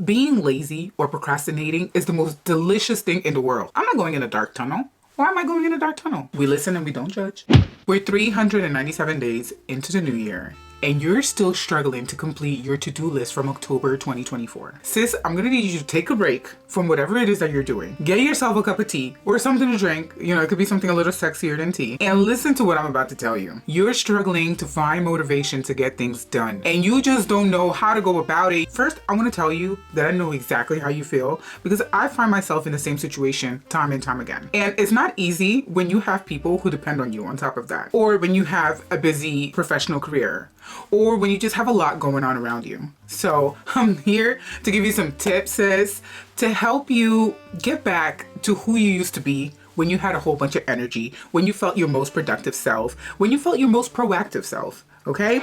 Being lazy or procrastinating is the most delicious thing in the world. I'm not going in a dark tunnel. Why am I going in a dark tunnel? We listen and we don't judge. We're 397 days into the new year, and you're still struggling to complete your to-do list from October 2024. Sis, I'm gonna need you to take a break from whatever it is that you're doing. Get yourself a cup of tea or something to drink. You know, it could be something a little sexier than tea. And listen to what I'm about to tell you. You're struggling to find motivation to get things done, and you just don't know how to go about it. First, I wanna tell you that I know exactly how you feel, because I find myself in the same situation time and time again. And it's not easy when you have people who depend on you on top of that, or when you have a busy professional career, or when you just have a lot going on around you. So I'm here to give you some tips, sis, to help you get back to who you used to be when you had a whole bunch of energy, when you felt your most productive self, when you felt your most proactive self, okay?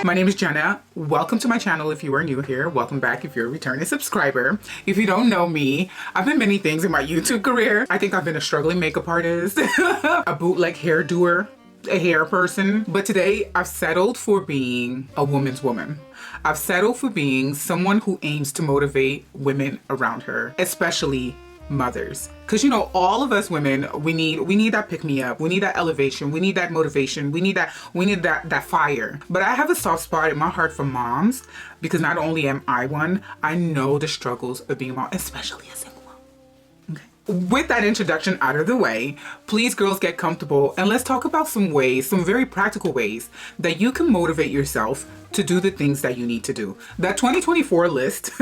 My name is Djena. Welcome to my channel if you are new here. Welcome back if you're a returning subscriber. If you don't know me, I've been many things in my YouTube career. I think I've been a struggling makeup artist, a bootleg hair doer, a hair person. But today I've settled for being a woman's woman. I've settled for being someone who aims to motivate women around her, especially mothers. Because, you know, all of us women, we need that pick me up, we need that elevation, we need that motivation, we need that fire. But I have a soft spot in my heart for moms, because not only am I one, I know the struggles of being a mom, especially a single mom. Okay. With that introduction out of the way, please girls, get comfortable and let's talk about some ways, some very practical ways that you can motivate yourself to do the things that you need to do. That 2024 list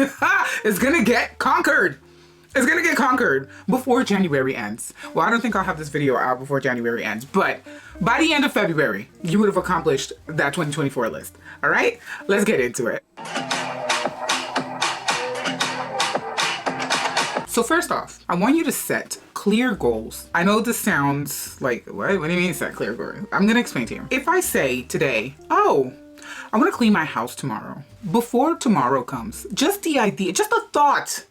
is gonna get conquered. It's gonna get conquered before January ends. Well, I don't think I'll have this video out before January ends, but by the end of February, you would have accomplished that 2024 list. All right, let's get into it. So first off, I want you to set clear goals. I know this sounds like, what do you mean set clear goals? I'm gonna explain to you. If I say today, oh, I wanna clean my house tomorrow. Before tomorrow comes, just the idea, just the thought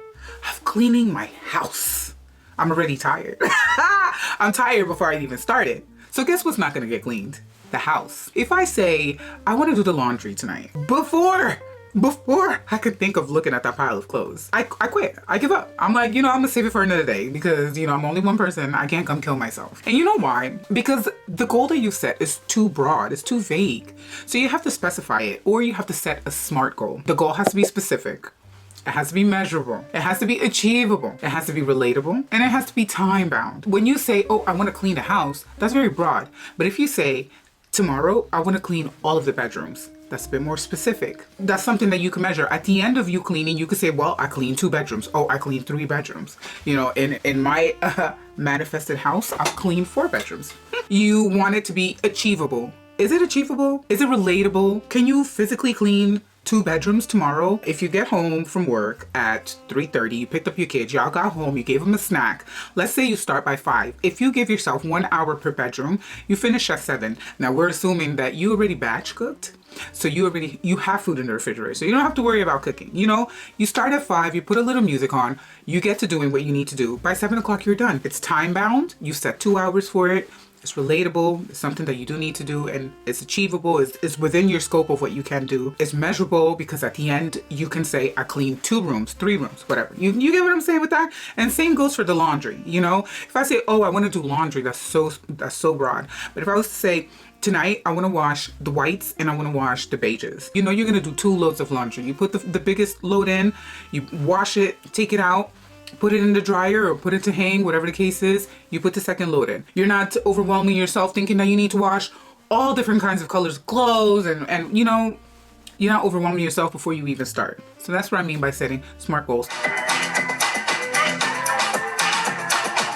of cleaning my house, I'm already tired. I'm tired before I even started. So guess what's not gonna get cleaned? The house. If I say, I wanna do the laundry tonight, before I could think of looking at that pile of clothes, I quit. I give up. I'm like, you know, I'm gonna save it for another day because, you know, I'm only one person. I can't come kill myself. And you know why? Because the goal that you set is too broad. It's too vague. So you have to specify it, or you have to set a SMART goal. The goal has to be specific. It has to be measurable. It has to be achievable. It has to be relatable. And it has to be time bound. When you say, oh, I want to clean the house, that's very broad. But if you say, tomorrow, I want to clean all of the bedrooms, that's a bit more specific. That's something that you can measure. At the end of you cleaning, you could say, well, I cleaned 2 bedrooms. Oh, I cleaned 3 bedrooms. You know, in my manifested house, I've cleaned 4 bedrooms. You want it to be achievable. Is it achievable? Is it relatable? Can you physically clean 2 bedrooms tomorrow? If you get home from work at 3:30, you picked up your kids, y'all got home, you gave them a snack. Let's say you start by 5. If you give yourself 1 hour per bedroom, you finish at 7. Now we're assuming that you already batch cooked. So you have food in the refrigerator. So you don't have to worry about cooking. You know, you start at 5, you put a little music on, you get to doing what you need to do. By 7 o'clock, you're done. It's time bound. You set 2 hours for it. It's relatable. It's something that you do need to do, and it's achievable. It's within your scope of what you can do. It's measurable because at the end you can say, I cleaned 2 rooms, 3 rooms, whatever. You get what I'm saying with that? And same goes for the laundry. You know, if I say, oh, I want to do laundry, that's so broad. But if I was to say, tonight I want to wash the whites and I want to wash the beiges, you know, you're going to do 2 loads of laundry. You put the biggest load in, you wash it, take it out, put it in the dryer or put it to hang, whatever the case is, you put the second load in. You're not overwhelming yourself thinking that you need to wash all different kinds of colors of clothes and you know, you're not overwhelming yourself before you even start. So that's what I mean by setting SMART goals.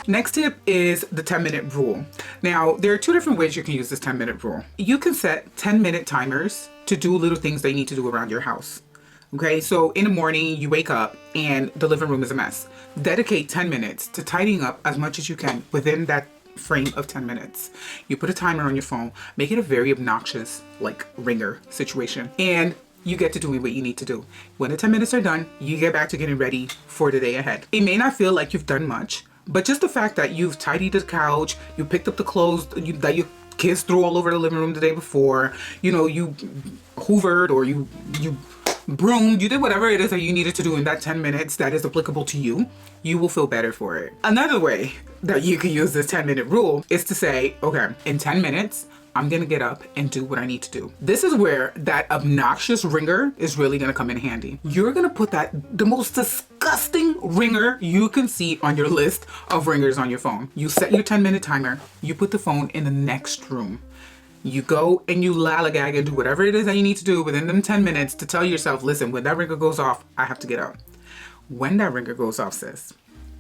Next tip is the 10-minute rule. Now, there are 2 different ways you can use this 10-minute rule. You can set 10-minute timers to do little things that you need to do around your house. Okay, so in the morning you wake up and the living room is a mess. Dedicate 10 minutes to tidying up as much as you can within that frame of 10 minutes. You put a timer on your phone, make it a very obnoxious, like, ringer situation, and you get to doing what you need to do. When the 10 minutes are done, you get back to getting ready for the day ahead. It may not feel like you've done much, but just the fact that you've tidied the couch, you picked up the clothes that you kids threw all over the living room the day before, you know, you hoovered or you broomed, you did whatever it is that you needed to do in that 10 minutes that is applicable to you, you will feel better for it. Another way that you can use this 10-minute rule is to say, okay, in 10 minutes, I'm gonna get up and do what I need to do. This is where that obnoxious ringer is really gonna come in handy. You're gonna put the most disgusting ringer you can see on your list of ringers on your phone. You set your 10-minute timer, you put the phone in the next room. You go and you lollygag and do whatever it is that you need to do within them 10 minutes to tell yourself, listen, when that ringer goes off, I have to get up. When that ringer goes off, sis,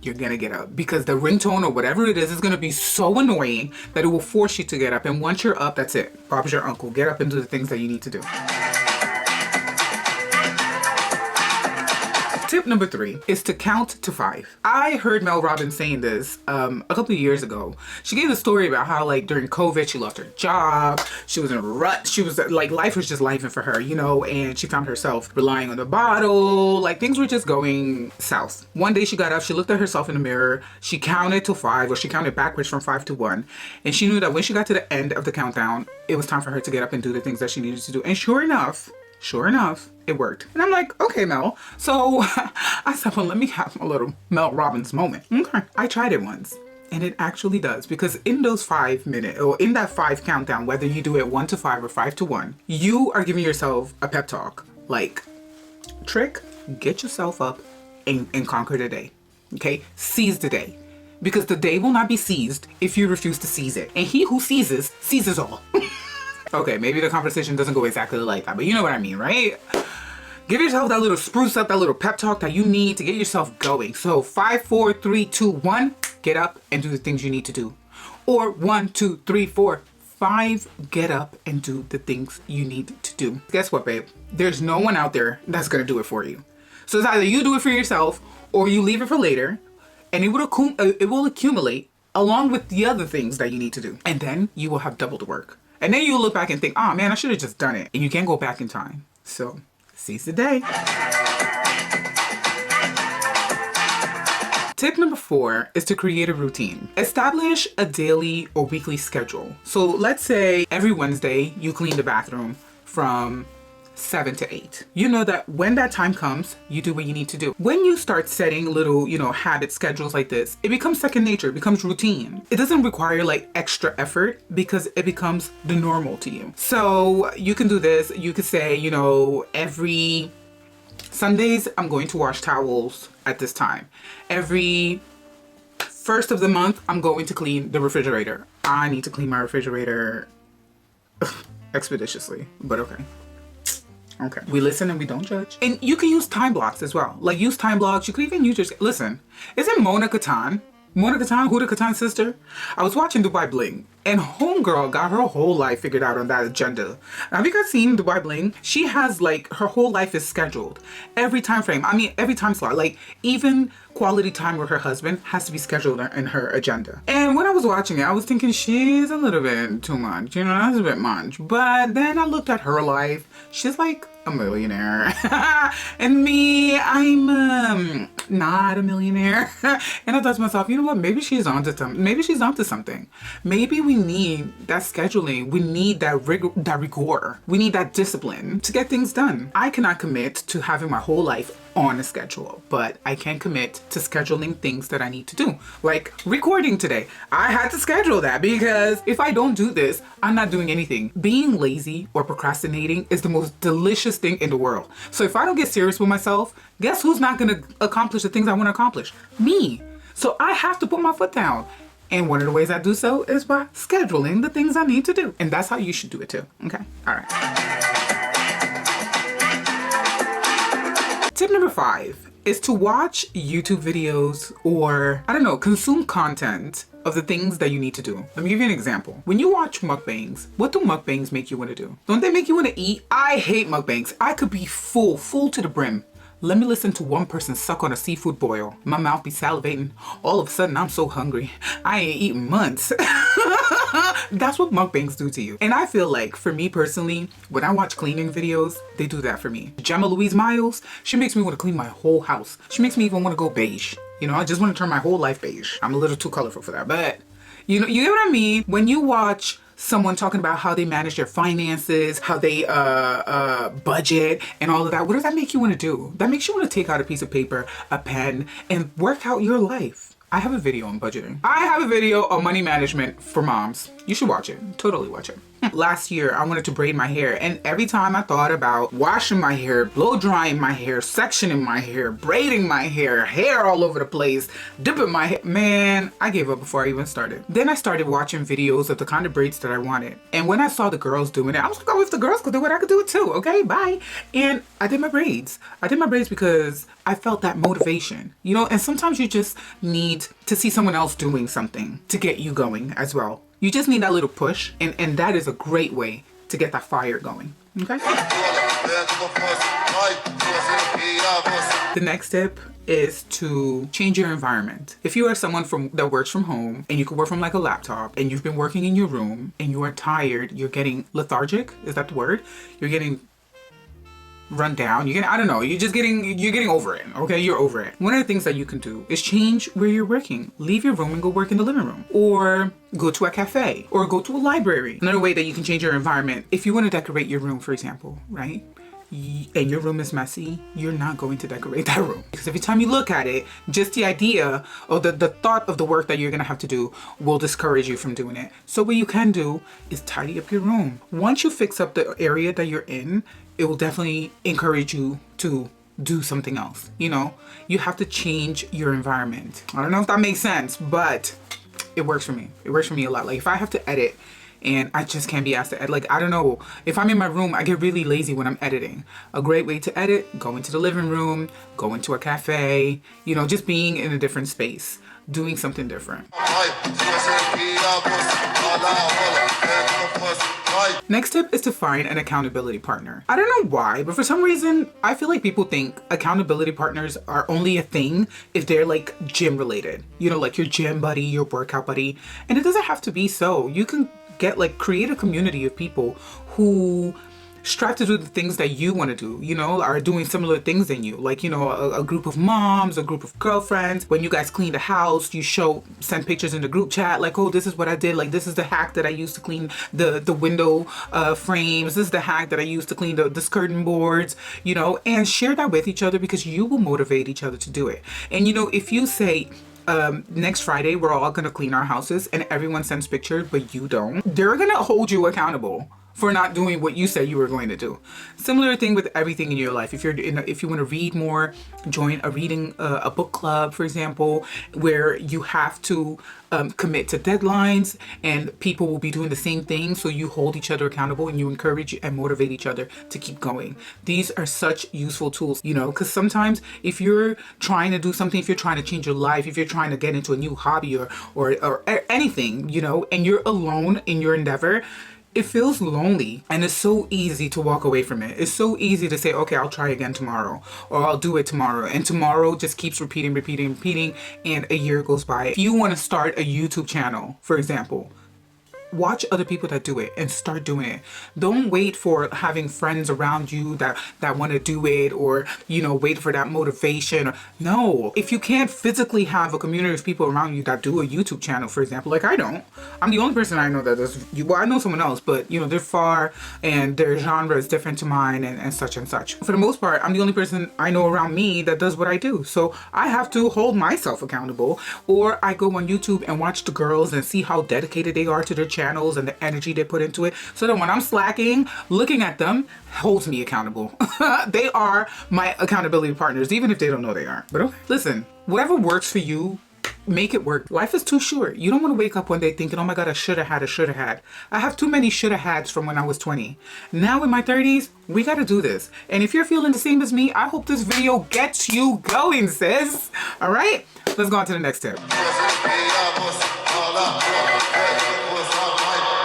you're gonna get up, because the ringtone or whatever it is gonna be so annoying that it will force you to get up. And once you're up, that's it. Bob's your uncle. Get up and do the things that you need to do. Tip number 3 is to count to 5. I heard Mel Robbins saying this a couple of years ago. She gave a story about how, like, during COVID, she lost her job. She was in a rut. She was like, life was just life for her, you know, and she found herself relying on the bottle. Like, things were just going south. One day she got up, she looked at herself in the mirror, she counted to 5, or she counted backwards from 5 to 1. And she knew that when she got to the end of the countdown, it was time for her to get up and do the things that she needed to do. And sure enough, it worked. And I'm like, okay, Mel. So I said, well, let me have a little Mel Robbins moment. Okay. I tried it once, and it actually does, because in those 5 minutes, or in that 5 countdown, whether you do it 1 to 5 or 5 to 1, you are giving yourself a pep talk. Like, trick, get yourself up and conquer the day. Okay? Seize the day. Because the day will not be seized if you refuse to seize it. And he who seizes all. Okay, maybe the conversation doesn't go exactly like that, but you know what I mean, right? Give yourself that little spruce up, that little pep talk that you need to get yourself going. So 5, 4, 3, 2, 1, get up and do the things you need to do. Or 1, 2, 3, 4, 5, get up and do the things you need to do. Guess what, babe? There's no one out there that's gonna do it for you. So it's either you do it for yourself or you leave it for later, and it will accumulate along with the other things that you need to do. And then you will have double the work. And then you'll look back and think, oh man, I should have just done it. And you can't go back in time. So seize the day. Tip number 4 is to create a routine. Establish a daily or weekly schedule. So let's say every Wednesday you clean the bathroom from 7 to 8. You know that when that time comes, you do what you need to do. When you start setting little, habit schedules like this, it becomes second nature, it becomes routine. It doesn't require like extra effort because it becomes the normal to you. So you can do this. You could say, every Sundays, I'm going to wash towels at this time. Every first of the month, I'm going to clean the refrigerator. I need to clean my refrigerator expeditiously, but okay. Okay. We listen and we don't judge. And you can use time blocks as well. Like, use time blocks. You could even use listen, isn't Mona Katan, Huda Katan's sister? I was watching Dubai Bling, and homegirl got her whole life figured out on that agenda. Have you guys seen Dubai Bling? She has, like, her whole life is scheduled. Every time frame. I mean, every time slot. Like, even quality time with her husband has to be scheduled in her agenda. And when I was watching it, I was thinking she's a little bit too much. That's a bit much. But then I looked at her life. She's like a millionaire. And me, I'm not a millionaire. And I thought to myself, you know what? Maybe she's onto something. Maybe we need that scheduling. We need that rigor. We need that discipline to get things done. I cannot commit to having my whole life on a schedule, but I can commit to scheduling things that I need to do. Like recording today. I had to schedule that because if I don't do this, I'm not doing anything. Being lazy or procrastinating is the most delicious thing in the world. So if I don't get serious with myself, guess who's not going to accomplish the things I want to accomplish? Me. So I have to put my foot down. And one of the ways I do so is by scheduling the things I need to do. And that's how you should do it too. Okay? All right. Tip number 5 is to watch YouTube videos or, consume content of the things that you need to do. Let me give you an example. When you watch mukbangs, what do mukbangs make you want to do? Don't they make you want to eat? I hate mukbangs. I could be full to the brim. Let me listen to one person suck on a seafood boil. My mouth be salivating. All of a sudden, I'm so hungry. I ain't eaten months. That's what mukbangs do to you. And I feel like, for me personally, when I watch cleaning videos, they do that for me. Gemma Louise Miles, she makes me want to clean my whole house. She makes me even want to go beige. I just want to turn my whole life beige. I'm a little too colorful for that, but you get what I mean? When you watch someone talking about how they manage their finances, how they budget and all of that, what does that make you want to do? That makes you want to take out a piece of paper, a pen, and work out your life. I have a video on budgeting. I have a video on money management for moms. You should watch it. Totally watch it. Last year, I wanted to braid my hair, and every time I thought about washing my hair, blow drying my hair, sectioning my hair, braiding my hair all over the place, dipping my hair, man, I gave up before I even started. Then I started watching videos of the kind of braids that I wanted. And when I saw the girls doing it, I was like, oh, if the girls could do it, I could do it too. Okay, bye. And I did my braids. I did my braids because I felt that motivation, you know, and sometimes you just need to see someone else doing something to get you going as well. You just need that little push, and that is a great way to get that fire going, okay? The next tip is to change your environment. If you are someone that works from home, and you can work from like a laptop, and you've been working in your room, and you are tired, you're getting lethargic, is that the word? You're getting run down, I don't know, you're getting over it, okay? You're over it. One of the things that you can do is change where you're working. Leave your room and go work in the living room, or go to a cafe, or go to a library. Another way that you can change your environment, if you want to decorate your room, for example, right? And your room is messy, you're not going to decorate that room. Because every time you look at it, just the idea or the thought of the work that you're gonna have to do will discourage you from doing it. So what you can do is tidy up your room. Once you fix up the area that you're in, it will definitely encourage you to do something else. You know, you have to change your environment. I don't know if that makes sense, but it works for me. It works for me a lot. Like if I have to edit and I just can't be asked to edit, like, I don't know, if I'm in my room, I get really lazy when I'm editing. A great way to edit, go into the living room, go into a cafe, you know, just being in a different space, doing something different. Next tip is to find an accountability partner. I don't know why, but for some reason, I feel like people think accountability partners are only a thing if they're like gym related. You know, like your gym buddy, your workout buddy. And it doesn't have to be so. You can create a community of people who strive to do the things that you want to do, you know, are doing similar things than you. Like, you know, a group of moms, a group of girlfriends. When you guys clean the house, you send pictures in the group chat, like, oh, this is what I did. Like, this is the hack that I used to clean the window frames. This is the hack that I used to clean the skirting boards, you know, and share that with each other because you will motivate each other to do it. And, you know, if you say, next Friday, we're all gonna clean our houses and everyone sends pictures, but you don't, they're gonna hold you accountable for not doing what you said you were going to do. Similar thing with everything in your life. If you want to read more, join a book club, for example, where you have to commit to deadlines and people will be doing the same thing. So you hold each other accountable and you encourage and motivate each other to keep going. These are such useful tools, you know, because sometimes if you're trying to do something, if you're trying to change your life, if you're trying to get into a new hobby or anything, you know, and you're alone in your endeavor, it feels lonely and it's so easy to walk away from it. It's so easy to say, okay, I'll try again tomorrow, or I'll do it tomorrow. And tomorrow just keeps repeating, and a year goes by. If you want to start a YouTube channel, for example, watch other people that do it and start doing it. Don't wait for having friends around you that want to do it, or, you know, wait for that motivation. No, if you can't physically have a community of people around you that do a YouTube channel, for example, like I don't. I'm the only person I know that does. Well, I know someone else, but, you know, they're far and their genre is different to mine and such and such. For the most part, I'm the only person I know around me that does what I do. So I have to hold myself accountable, or I go on YouTube and watch the girls and see how dedicated they are to their channels and the energy they put into it, so that when I'm slacking, looking at them holds me accountable. They are my accountability partners, even if they don't know they are. But okay, listen, whatever works for you, make it work. Life is too short. You don't want to wake up one day thinking, oh my God, I should have had. I have too many should have hads from when I was 20. Now in my 30s, we got to do this. And if you're feeling the same as me, I hope this video gets you going, sis. All right, let's go on to the next tip.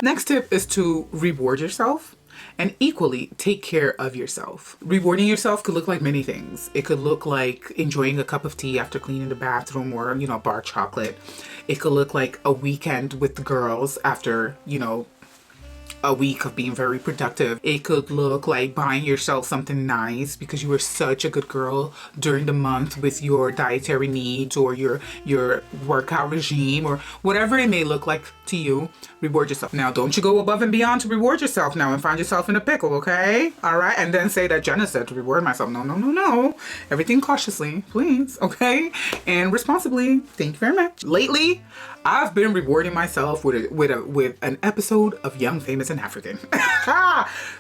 Next tip is to reward yourself and equally take care of yourself. Rewarding yourself could look like many things. It could look like enjoying a cup of tea after cleaning the bathroom, or, you know, bar chocolate. It could look like a weekend with the girls after, you know, a week of being very productive. It could look like buying yourself something nice because you were such a good girl during the month with your dietary needs or your workout regime or whatever it may look like to you. Reward yourself. Now, don't you go above and beyond to reward yourself now and find yourself in a pickle, okay? All right? And then say that Djena said to reward myself. No, no, no, no. Everything cautiously, please, okay? And responsibly. Thank you very much. Lately, I've been rewarding myself with an episode of Young, Famous, and African.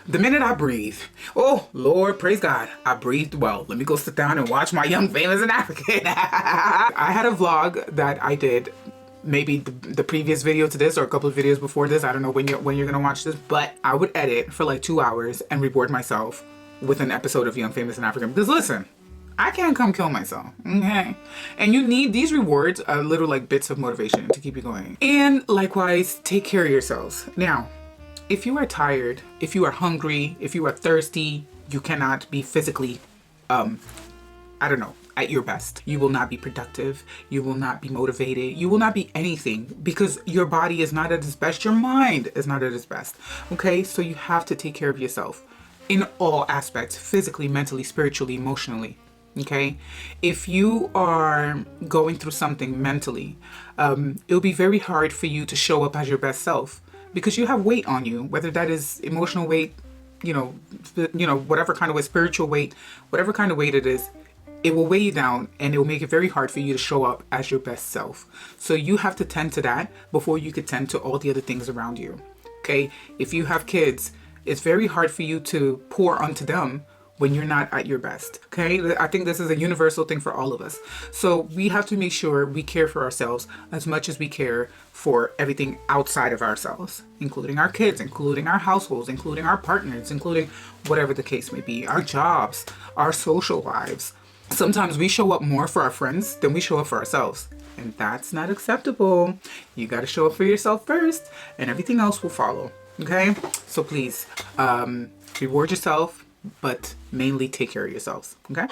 The minute I breathe, oh Lord, praise God, I breathed well. Let me go sit down and watch my Young, Famous, and African. I had a vlog that I did, maybe the previous video to this or a couple of videos before this. I don't know when you're gonna watch this, but I would edit for like 2 hours and reward myself with an episode of Young, Famous, and African. Because listen, I can't come kill myself, okay? And you need these rewards, little like bits of motivation to keep you going. And likewise, take care of yourselves. Now, if you are tired, if you are hungry, if you are thirsty, you cannot be physically, at your best. You will not be productive. You will not be motivated. You will not be anything because your body is not at its best. Your mind is not at its best, okay? So you have to take care of yourself in all aspects, physically, mentally, spiritually, emotionally. Okay, if you are going through something mentally, it'll be very hard for you to show up as your best self because you have weight on you, whether that is emotional weight, whatever kind of way, spiritual weight, whatever kind of weight it is, it will weigh you down and it will make it very hard for you to show up as your best self. So you have to tend to that before you could tend to all the other things around you. Okay, if you have kids, it's very hard for you to pour onto them when you're not at your best, okay? I think this is a universal thing for all of us. So we have to make sure we care for ourselves as much as we care for everything outside of ourselves, including our kids, including our households, including our partners, including whatever the case may be, our jobs, our social lives. Sometimes we show up more for our friends than we show up for ourselves. And that's not acceptable. You gotta show up for yourself first and everything else will follow, okay? So please, reward yourself, but mainly take care of yourselves, okay?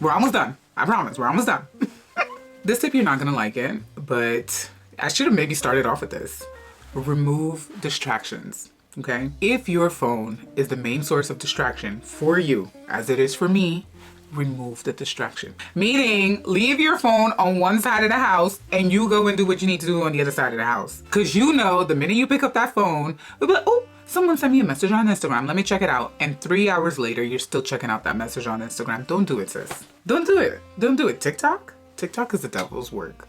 We're almost done. I promise, we're almost done. This tip, you're not gonna like it, but I should have maybe started off with this. Remove distractions, okay? If your phone is the main source of distraction for you, as it is for me, remove the distraction. Meaning, leave your phone on one side of the house and you go and do what you need to do on the other side of the house. Because you know, the minute you pick up that phone, you'll be like, oh, someone sent me a message on Instagram. Let me check it out. And 3 hours later, you're still checking out that message on Instagram. Don't do it, sis. Don't do it. Don't do it. TikTok? TikTok is the devil's work.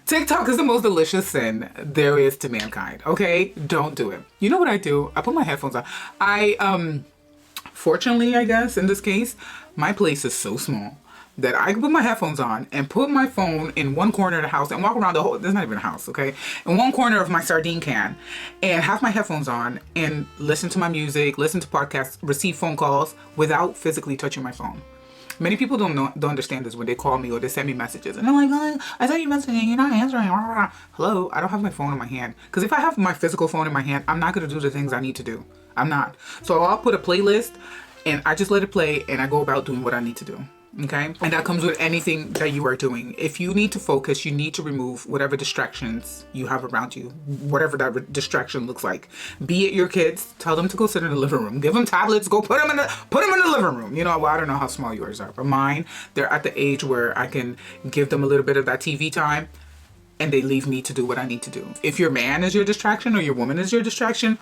TikTok is the most delicious sin there is to mankind, okay? Don't do it. You know what I do? I put my headphones on. Fortunately, I guess, in this case, my place is so small that I can put my headphones on and put my phone in one corner of the house and walk around the whole, there's not even a house, okay? In one corner of my sardine can and have my headphones on and listen to my music, listen to podcasts, receive phone calls without physically touching my phone. Many people don't understand this when they call me or they send me messages. And I'm like, oh, I saw you messaging, you're not answering. Hello, I don't have my phone in my hand. Because if I have my physical phone in my hand, I'm not going to do the things I need to do. I'm not. So I'll put a playlist and I just let it play and I go about doing what I need to do. Okay? And that comes with anything that you are doing. If you need to focus, you need to remove whatever distractions you have around you, whatever that distraction looks like. Be it your kids, tell them to go sit in the living room. Give them tablets, go put them in the living room. You know, well, I don't know how small yours are, but mine, they're at the age where I can give them a little bit of that TV time and they leave me to do what I need to do. If your man is your distraction or your woman is your distraction,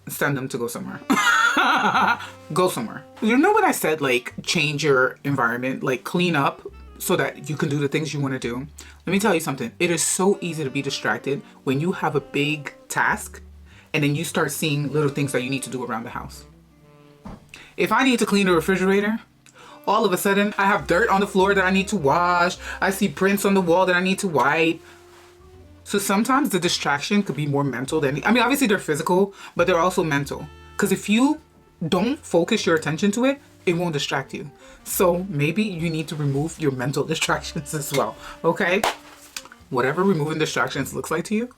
send them to go somewhere. Go somewhere. You know what I said, like, change your environment, like clean up so that you can do the things you want to do. Let me tell you something. It is so easy to be distracted when you have a big task and then you start seeing little things that you need to do around the house. If I need to clean the refrigerator, all of a sudden I have dirt on the floor that I need to wash. I see prints on the wall that I need to wipe. So sometimes the distraction could be more mental than, I mean, obviously they're physical, but they're also mental. Because if you don't focus your attention to it, it won't distract you. So maybe you need to remove your mental distractions as well, okay? Whatever removing distractions looks like to you,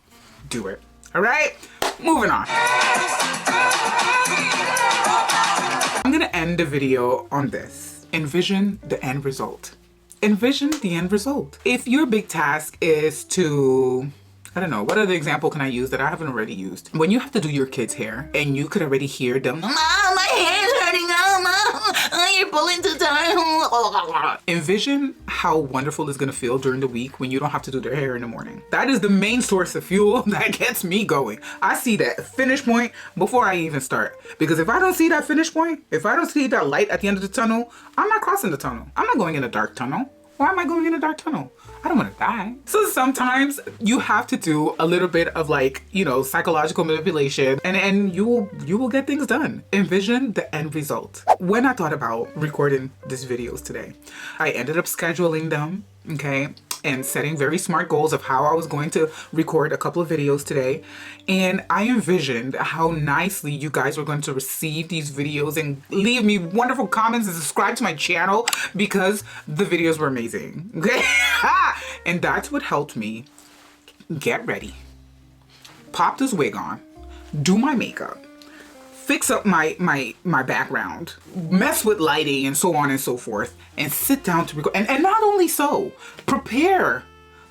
do it. All right, moving on. I'm gonna end the video on this. Envision the end result. envision the end result. If your big task is to, I don't know, what other example can I use that I haven't already used? When you have to do your kids' hair and you could already hear them, Mom, my hair's hurting, you're pulling too tight. Envision how wonderful it's gonna feel during the week when you don't have to do their hair in the morning. That is the main source of fuel that gets me going. I see that finish point before I even start. Because if I don't see that finish point, if I don't see that light at the end of the tunnel, I'm not crossing the tunnel. I'm not going in a dark tunnel. Why am I going in a dark tunnel? I don't want to die. So sometimes you have to do a little bit of like, you know, psychological manipulation and you will get things done. Envision the end result. When I thought about recording these videos today, I ended up scheduling them, okay, and setting very smart goals of how I was going to record a couple of videos today. And I envisioned how nicely you guys were going to receive these videos and leave me wonderful comments and subscribe to my channel because the videos were amazing, okay? And that's what helped me get ready, pop this wig on, do my makeup, fix up my background, mess with lighting and so on and so forth, and sit down to record. And not only so, prepare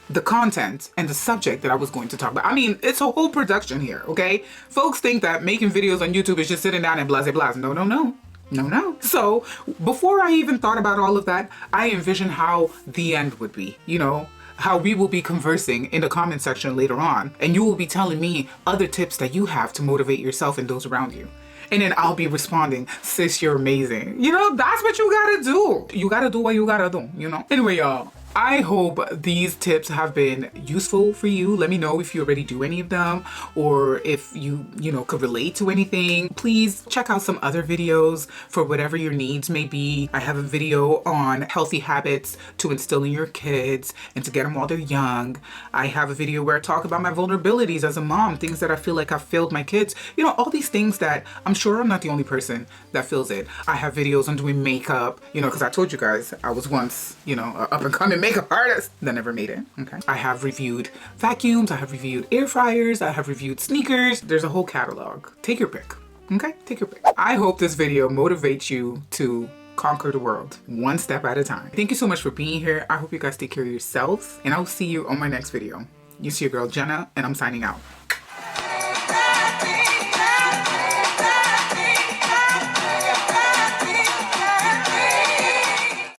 the content and the subject that I was going to talk about. I mean, it's a whole production here, okay? Folks think that making videos on YouTube is just sitting down and blah, blah, blah. No, no, no. No, no. So before I even thought about all of that, I envisioned how the end would be, you know, how we will be conversing in the comment section later on. And you will be telling me other tips that you have to motivate yourself and those around you. And then I'll be responding, sis, you're amazing. You know, that's what you gotta do. You gotta do what you gotta do, you know? Anyway, y'all, I hope these tips have been useful for you. Let me know if you already do any of them or if you know, could relate to anything. Please check out some other videos for whatever your needs may be. I have a video on healthy habits to instill in your kids and to get them while they're young. I have a video where I talk about my vulnerabilities as a mom, things that I feel like I've failed my kids. You know, all these things that I'm sure I'm not the only person that feels it. I have videos on doing makeup, you know, because I told you guys I was once, you know, an up and coming makeup artist that never made it, okay? I have reviewed vacuums, I have reviewed air fryers, I have reviewed sneakers. There's a whole catalog. Take your pick, okay? Take your pick. I hope this video motivates you to conquer the world one step at a time. Thank you so much for being here. I hope you guys take care of yourselves and I'll see you on my next video. You see your girl Djena and I'm signing out.